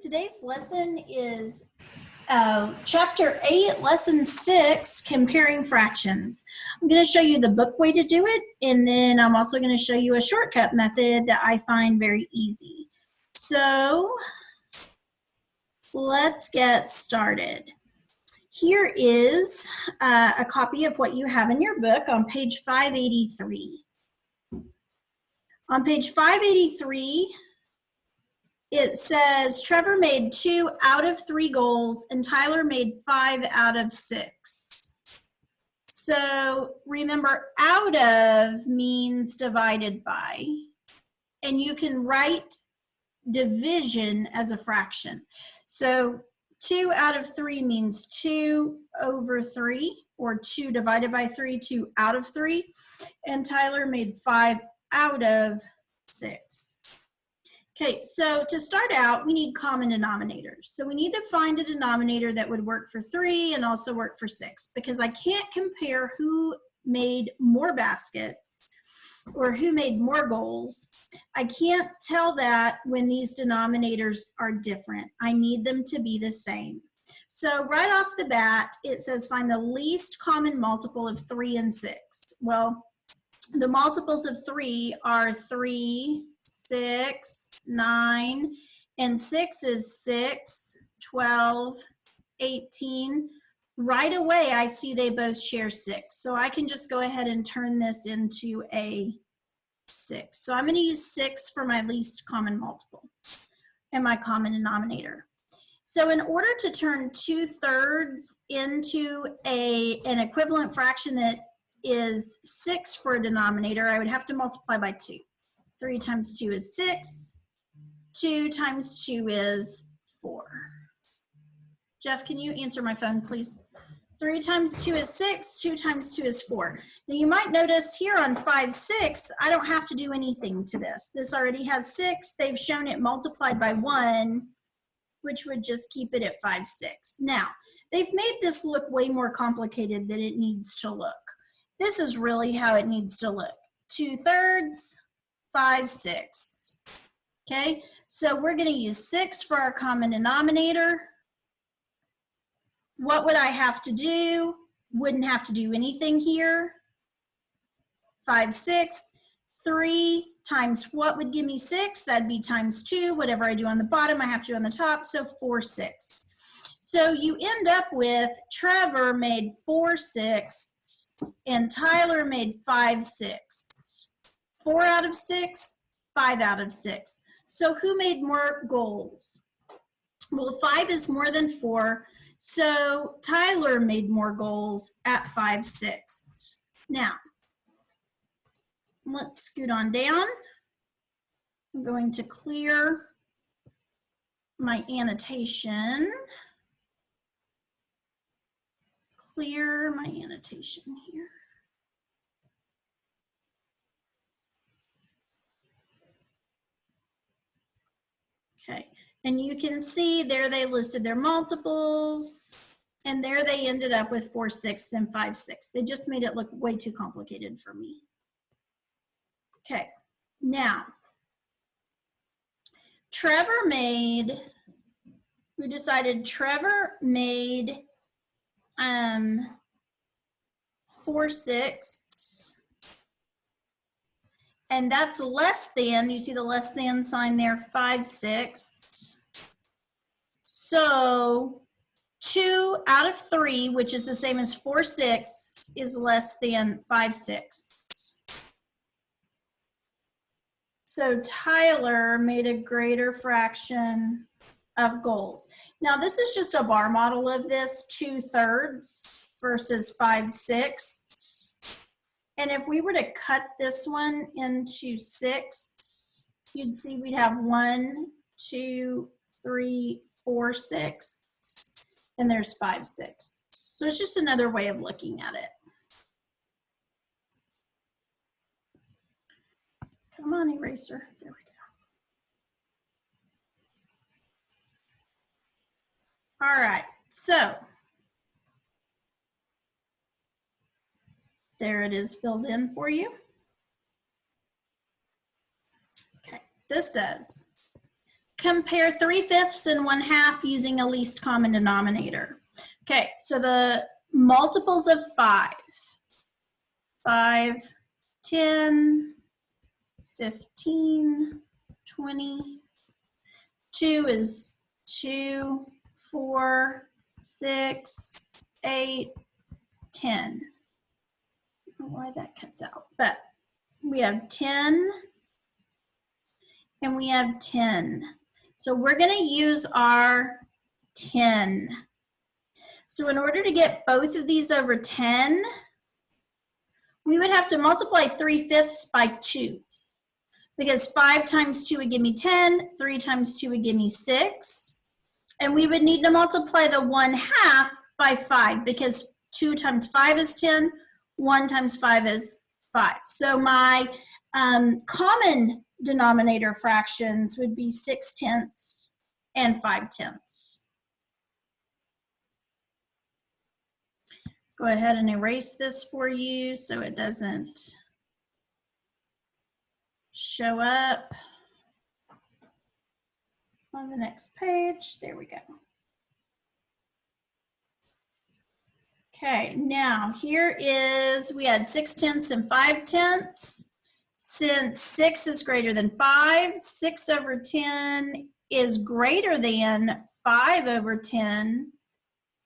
Today's lesson is Chapter 8, Lesson 6, Comparing Fractions. I'm going to show you the book way to do it, and then I'm also going to show you a shortcut method that I find very easy. So let's get started. Here is a copy of what you have in your book on page 583. On page 583, it says Trevor made 2 out of 3 goals and Tyler made 5 out of 6. So remember, out of means divided by, and you can write division as a fraction. So 2 out of 3 means 2 over 3, or 2 divided by 3, 2 out of 3, and Tyler made 5 out of 6. Okay, so to start out, we need common denominators. So we need to find a denominator that would work for 3 and also work for 6, because I can't compare who made more baskets or who made more goals. I can't tell that when these denominators are different. I need them to be the same. So right off the bat, it says find the least common multiple of 3 and 6. Well, the multiples of 3 are 3, 6, 9, and 6 is 6, 12, 18. Right away, I see they both share 6. So I can just go ahead and turn this into a 6. So I'm going to use 6 for my least common multiple and my common denominator. So in order to turn 2/3 into an equivalent fraction that is 6 for a denominator, I would have to multiply by 2. 3 times 2 is 6. 2 times 2 is 4. Jeff, can you answer my phone, please? 3 times 2 is 6. 2 times 2 is 4. Now you might notice here on 5, 6, I don't have to do anything to this. This already has 6. They've shown it multiplied by 1, which would just keep it at 5, 6. Now, they've made this look way more complicated than it needs to look. This is really how it needs to look. 2/3, 5/6. Okay, so we're going to use 6 for our common denominator. What would I have to do? Wouldn't have to do anything here. 5, 6. 3 times what would give me 6? That'd be times 2. Whatever I do on the bottom, I have to do on the top, so 4, 6. So you end up with Trevor made 4 6ths and Tyler made 5 6ths. 4 out of 6, 5 out of 6. So who made more goals? Well, 5 is more than 4, so Tyler made more goals at 5 6ths. Now, let's scoot on down. I'm going to clear my annotation. Clear my annotation here. Okay, and you can see there they listed their multiples, and there they ended up with 4 6 and 5 6. They just made it look way too complicated for me. Okay, now, Trevor made 4 6ths, and that's less than, you see the less than sign there, 5 6ths. So 2 out of 3, which is the same as 4 6ths, is less than 5 6ths. So Tyler made a greater fraction of goals. Now this is just a bar model of this, 2/3 versus 5 6ths. And if we were to cut this one into 6ths, you'd see we'd have 1, 2, 3, 4 6ths, and there's 5 6ths. So it's just another way of looking at it. Come on, eraser. There we go. All right, so there it is filled in for you. Okay, this says compare 3/5 and 1/2 using a least common denominator. Okay, so the multiples of 5. 5, 10, 15, 20. 2 is 2, 4, 6, 8, 10. I don't know why that cuts out, but we have 10 and we have 10. So we're going to use our 10. So in order to get both of these over 10, we would have to multiply 3/5 by 2. Because 5 times 2 would give me 10, 3 times 2 would give me 6. And we would need to multiply the 1/2 by 5 because 2 times 5 is 10, 1 times 5 is 5. So my common denominator fractions would be 6/10 and 5/10. Go ahead and erase this for you so it doesn't show up on the next page. There we go. Okay, now here is, we had 6/10 and 5/10. Since 6 is greater than 5, 6 over 10 is greater than 5 over 10.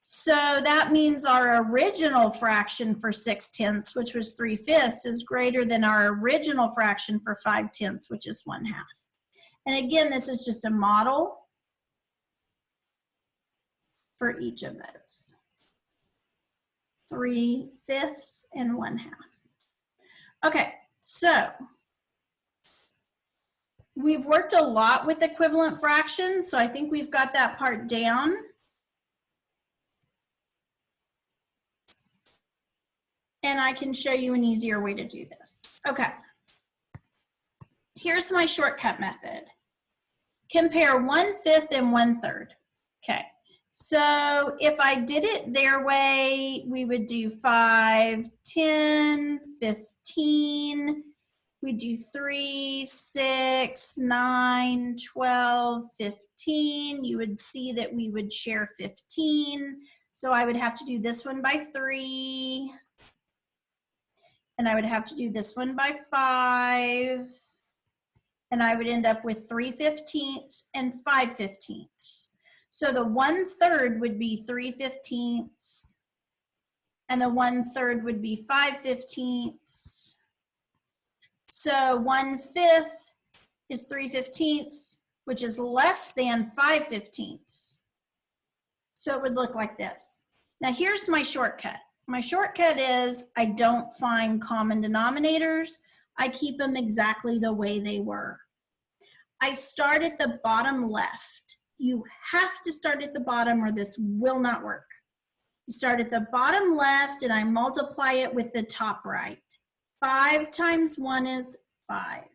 So that means our original fraction for 6/10, which was 3/5, is greater than our original fraction for 5/10, which is 1/2. And again, this is just a model for each of those. 3/5 and 1/2. Okay, so we've worked a lot with equivalent fractions, so I think we've got that part down. And I can show you an easier way to do this. Okay. Here's my shortcut method. Compare 1/5 and 1/3. Okay. So if I did it their way, we would do 5, 10, 15. We do 3, 6, 9, 12, 15. You would see that we would share 15. So I would have to do this one by 3. And I would have to do this one by 5. And I would end up with 3/15 and 5/15. So the 1/3 would be 3/15. And the 1/3 would be 5/15. So 1/5 is 3/15, which is less than 5/15. So it would look like this. Now here's my shortcut. My shortcut is I don't find common denominators. I keep them exactly the way they were. I start at the bottom left. You have to start at the bottom or this will not work. You start at the bottom left and I multiply it with the top right. 5 times 1 is 5.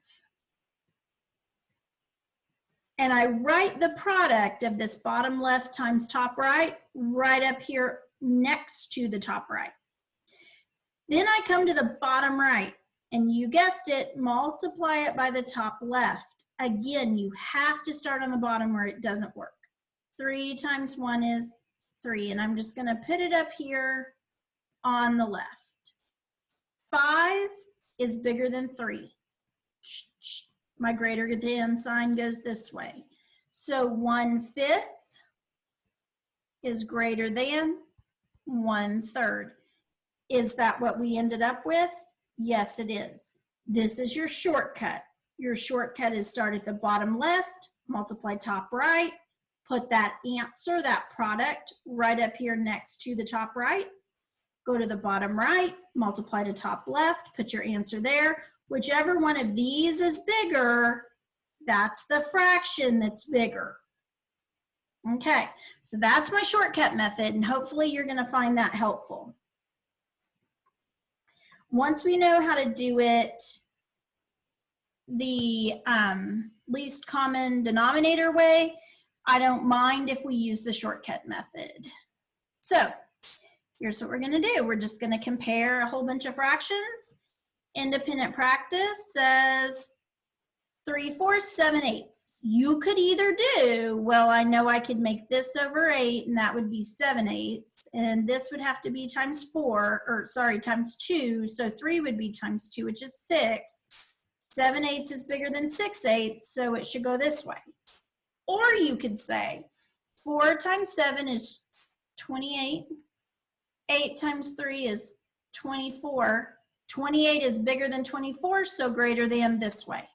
And I write the product of this bottom left times top right up here next to the top right. Then I come to the bottom right, and you guessed it, multiply it by the top left. Again, you have to start on the bottom where it doesn't work. 3 times 1 is 3, and I'm just going to put it up here on the left. 5 is bigger than 3. My greater than sign goes this way. So 1/5 is greater than 1/3. Is that what we ended up with? Yes, it is. This is your shortcut. Your shortcut is start at the bottom left, multiply top right, put that answer, that product, right up here next to the top right. Go to the bottom right, multiply to top left, put your answer there. Whichever one of these is bigger, that's the fraction that's bigger. Okay, so that's my shortcut method, and hopefully you're going to find that helpful. Once we know how to do it the least common denominator way, I don't mind if we use the shortcut method. So here's what we're going to do. We're just going to compare a whole bunch of fractions. Independent practice says 3 fourths, 7 eighths. You could either do, well, I know I could make this over 8, and that would be 7 eighths, and this would have to be times 4, or sorry, times 2, so 3 would be times 2, which is 6. 7 eighths is bigger than 6 eighths, so it should go this way. Or you could say 4 times 7 is 28. 8 times 3 is 24. 28 is bigger than 24, so greater than this way.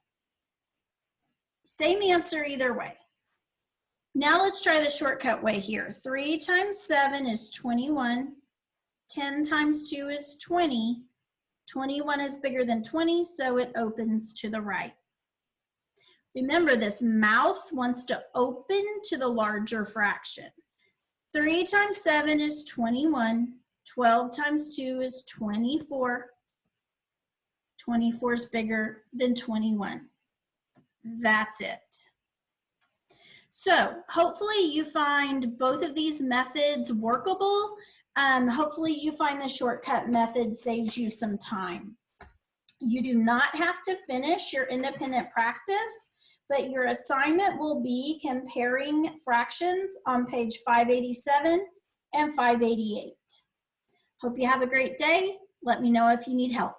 Same answer either way. Now let's try the shortcut way here. 3 times 7 is 21. 10 times 2 is 20. 21 is bigger than 20, so it opens to the right. Remember, this mouth wants to open to the larger fraction. 3 times 7 is 21. 12 times 2 is 24. 24 is bigger than 21. That's it. So hopefully you find both of these methods workable. Hopefully you find the shortcut method saves you some time. You do not have to finish your independent practice, but your assignment will be comparing fractions on page 587 and 588. Hope you have a great day. Let me know if you need help.